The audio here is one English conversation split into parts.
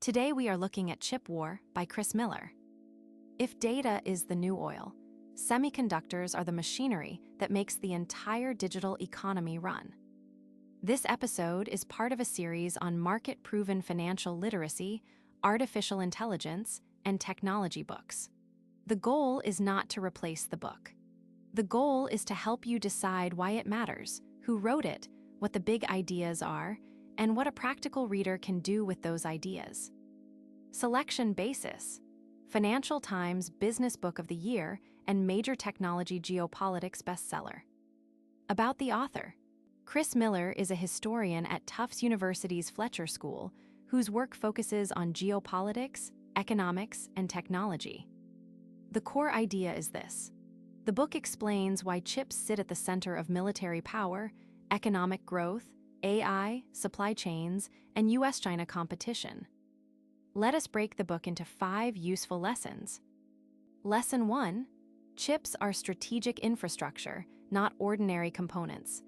Today we are looking at Chip War by Chris Miller. If data is the new oil, semiconductors are the machinery that makes the entire digital economy run. This episode is part of a series on market-proven financial literacy, artificial intelligence, and technology books. The goal is not to replace the book. The goal is to help you decide why it matters, who wrote it, what the big ideas are, and what a practical reader can do with those ideas. Selection basis: Financial Times Business Book of the Year and major technology geopolitics bestseller. About the author: Chris Miller is a historian at Tufts University's Fletcher School whose work focuses on geopolitics, economics, and technology. The core idea is this: the book explains why chips sit at the center of military power, economic growth, AI, supply chains, and US-China competition. Let us break the book into 5 useful lessons. Lesson 1: Chips are strategic infrastructure, not ordinary components.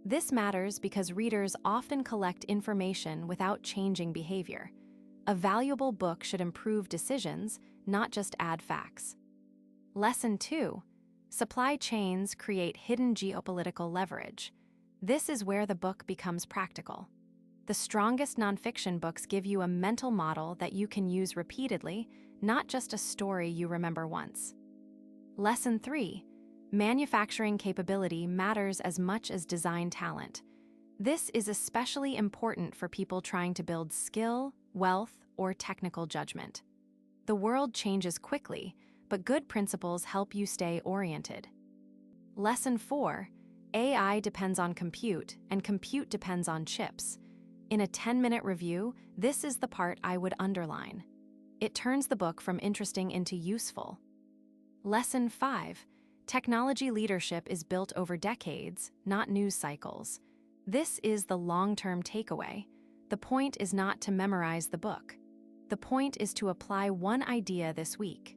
This matters because readers often collect information without changing behavior. A valuable book should improve decisions, not just add facts. Lesson 2: Supply chains create hidden geopolitical leverage. This is where the book becomes practical. The strongest nonfiction books give you a mental model that you can use repeatedly, not just a story you remember once. Lesson 3: Manufacturing capability matters as much as design talent. This is especially important for people trying to build skill, wealth, or technical judgment. The world changes quickly, but good principles help you stay oriented. Lesson 4: AI depends on compute, and compute depends on chips. In a 10-minute review, this is the part I would underline. It turns the book from interesting into useful. Lesson 5: Technology leadership is built over decades, not news cycles. This is the long-term takeaway. The point is not to memorize the book. The point is to apply one idea this week.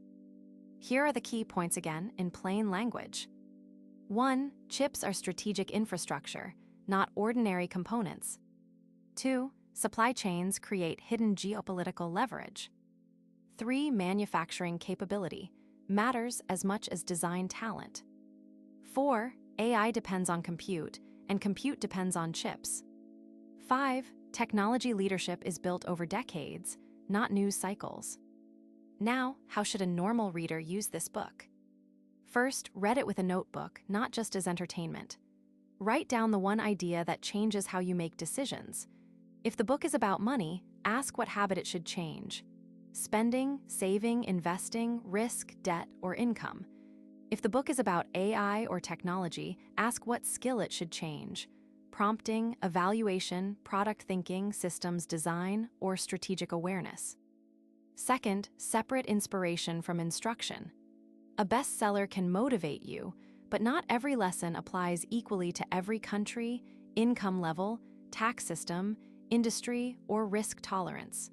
Here are the key points again in plain language. 1. Chips are strategic infrastructure, not ordinary components. 2. Supply chains create hidden geopolitical leverage. 3. Manufacturing capability matters as much as design talent. 4. AI depends on compute, and compute depends on chips. 5. Technology leadership is built over decades, not news cycles. Now, how should a normal reader use this book? First, read it with a notebook, not just as entertainment. Write down the one idea that changes how you make decisions. If the book is about money, ask what habit it should change: spending, saving, investing, risk, debt, or income. If the book is about AI or technology, ask what skill it should change: prompting, evaluation, product thinking, systems design, or strategic awareness. Second, separate inspiration from instruction. A bestseller can motivate you, but not every lesson applies equally to every country, income level, tax system, industry, or risk tolerance.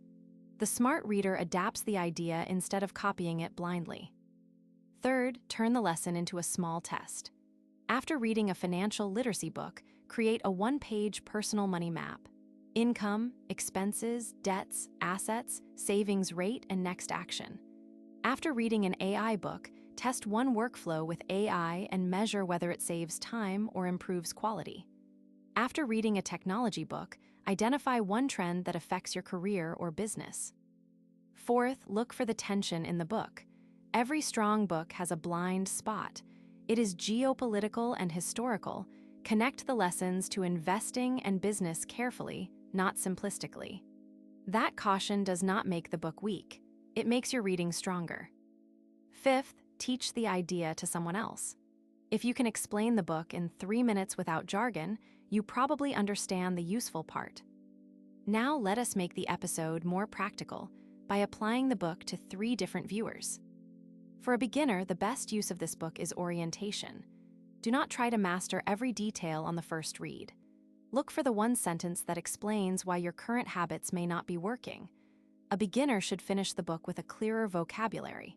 The smart reader adapts the idea instead of copying it blindly. Third, turn the lesson into a small test. After reading a financial literacy book, create a one-page personal money map: income, expenses, debts, assets, savings rate, and next action. After reading an AI book, test one workflow with AI and measure whether it saves time or improves quality. After reading a technology book, identify one trend that affects your career or business. Fourth, look for the tension in the book. Every strong book has a blind spot. It is geopolitical and historical. Connect the lessons to investing and business carefully, not simplistically. That caution does not make the book weak. It makes your reading stronger. Fifth, teach the idea to someone else. If you can explain the book in 3 minutes without jargon, you probably understand the useful part. Now let us make the episode more practical by applying the book to 3 different viewers. For a beginner, the best use of this book is orientation. Do not try to master every detail on the first read. Look for the one sentence that explains why your current habits may not be working. A beginner should finish the book with a clearer vocabulary.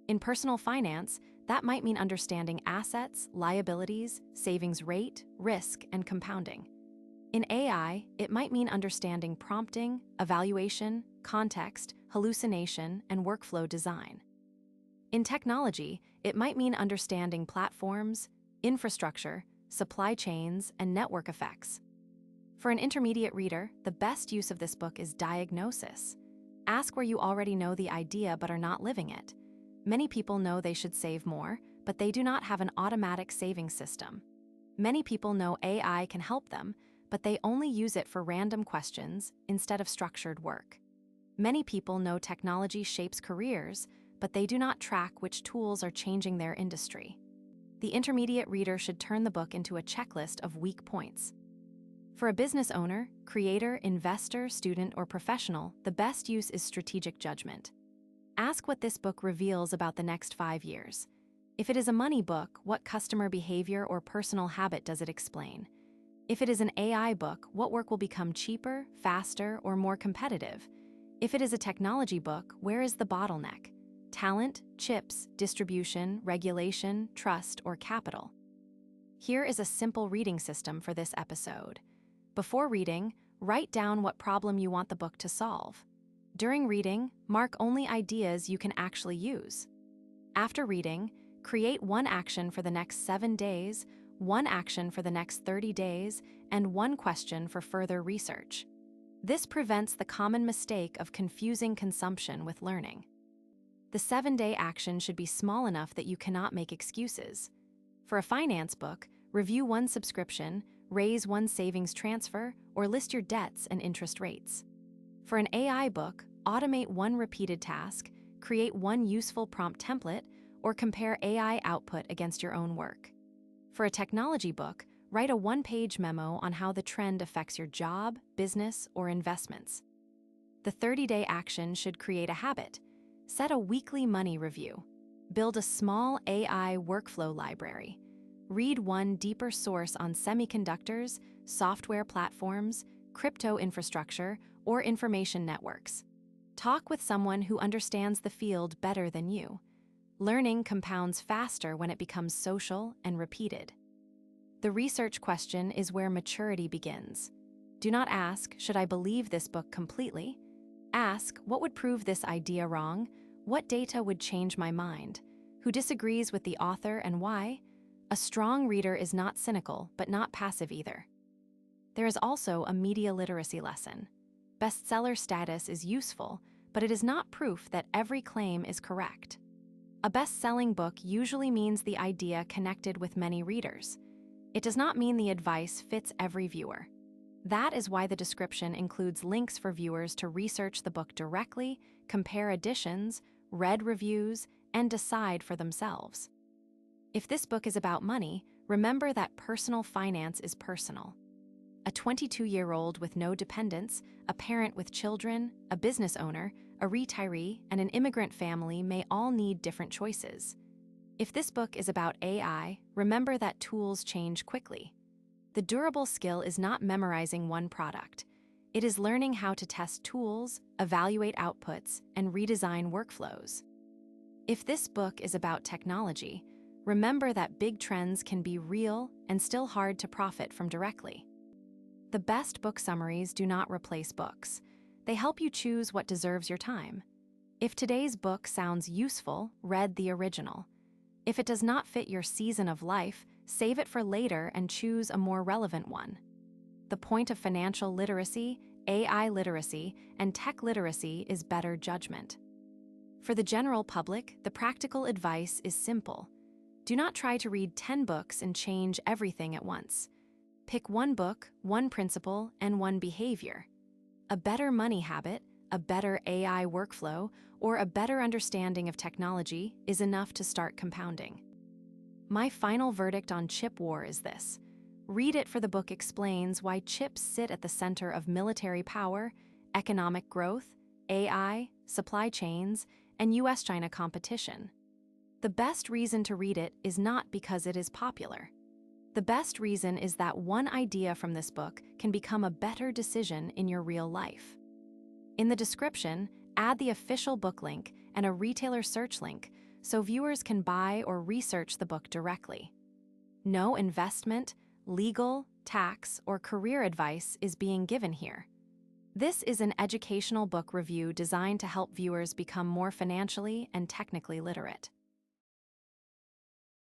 In personal finance, that might mean understanding assets, liabilities, savings rate, risk, and compounding. In AI, it might mean understanding prompting, evaluation, context, hallucination, and workflow design. In technology, it might mean understanding platforms, infrastructure, supply chains, and network effects. For an intermediate reader, the best use of this book is diagnosis. Ask where you already know the idea but are not living it. Many people know they should save more, but they do not have an automatic saving system. Many people know AI can help them, but they only use it for random questions instead of structured work. Many people know technology shapes careers, but they do not track which tools are changing their industry. The intermediate reader should turn the book into a checklist of weak points. For a business owner, creator, investor, student, or professional, the best use is strategic judgment. Ask what this book reveals about the next 5 years. If it is a money book, what customer behavior or personal habit does it explain? If it is an AI book, what work will become cheaper, faster, or more competitive? If it is a technology book, where is the bottleneck? Talent, chips, distribution, regulation, trust, or capital? Here is a simple reading system for this episode. Before reading, write down what problem you want the book to solve. During reading, mark only ideas you can actually use. After reading, create one action for the next 7 days, one action for the next 30 days, and one question for further research. This prevents the common mistake of confusing consumption with learning. The 7-day action should be small enough that you cannot make excuses. For a finance book, review one subscription, raise one savings transfer, or list your debts and interest rates. For an AI book, automate one repeated task, create one useful prompt template, or compare AI output against your own work. For a technology book, write a one-page memo on how the trend affects your job, business, or investments. The 30-day action should create a habit. Set a weekly money review. Build a small AI workflow library. Read one deeper source on semiconductors, software platforms, crypto infrastructure, or information networks. Talk with someone who understands the field better than you. Learning compounds faster when it becomes social and repeated. The research question is where maturity begins. Do not ask, should I believe this book completely? Ask, what would prove this idea wrong? What data would change my mind? Who disagrees with the author and why? A strong reader is not cynical, but not passive either. There is also a media literacy lesson. Bestseller status is useful, but it is not proof that every claim is correct. A best-selling book usually means the idea connected with many readers. It does not mean the advice fits every viewer. That is why the description includes links for viewers to research the book directly, compare editions, read reviews, and decide for themselves. If this book is about money, remember that personal finance is personal. A 22-year-old with no dependents, a parent with children, a business owner, a retiree, and an immigrant family may all need different choices. If this book is about AI, remember that tools change quickly. The durable skill is not memorizing one product. It is learning how to test tools, evaluate outputs, and redesign workflows. If this book is about technology, remember that big trends can be real and still hard to profit from directly. The best book summaries do not replace books. They help you choose what deserves your time. If today's book sounds useful, read the original. If it does not fit your season of life, save it for later and choose a more relevant one. The point of financial literacy, AI literacy, and tech literacy is better judgment. For the general public, the practical advice is simple. Do not try to read 10 books and change everything at once. Pick one book, one principle, and one behavior. A better money habit, a better AI workflow, or a better understanding of technology is enough to start compounding. My final verdict on chip war is this. Read it, for the book explains why chips sit at the center of military power, economic growth, AI, supply chains, and US-China competition. The best reason to read it is not because it is popular. The best reason is that one idea from this book can become a better decision in your real life. In the description, add the official book link and a retailer search link so viewers can buy or research the book directly. No investment, legal, tax, or career advice is being given here. This is an educational book review designed to help viewers become more financially and technically literate.